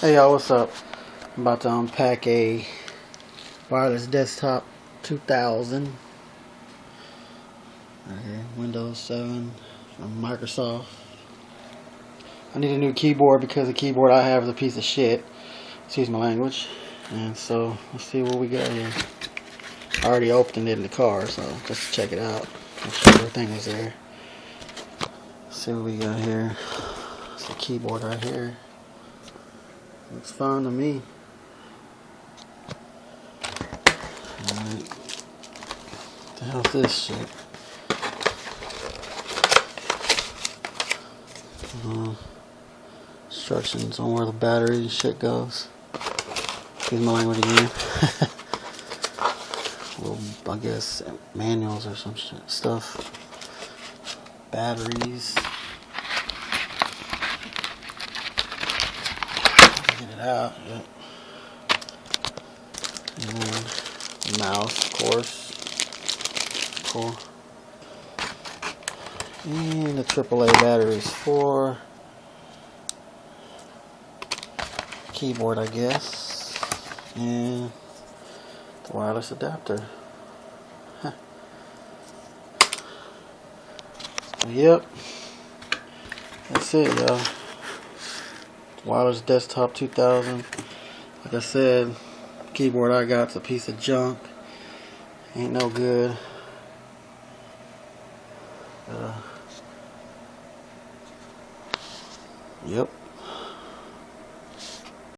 Hey y'all, what's up? I'm about to unpack a wireless desktop 2000. Right here, Windows 7 from Microsoft. I need a new keyboard because the keyboard I have is a piece of shit. Excuse my language. And so, let's see what we got here. I already opened it in the car, so just to check it out. Make sure everything is there. Let's see what we got here. It's the keyboard right here. Looks fine to me. Alright. What the hell's this shit? Instructions on where the battery and shit goes. Excuse my language again. Little, I guess, manuals or some shit, stuff. Batteries. Get it out. Yep. And mouse, of course. Cool. And the AAA batteries for keyboard, I guess. And the wireless adapter. Huh. Yep. That's it, y'all. Wireless desktop 2000. Like I said, keyboard I got's a piece of junk. Ain't no good. Yep.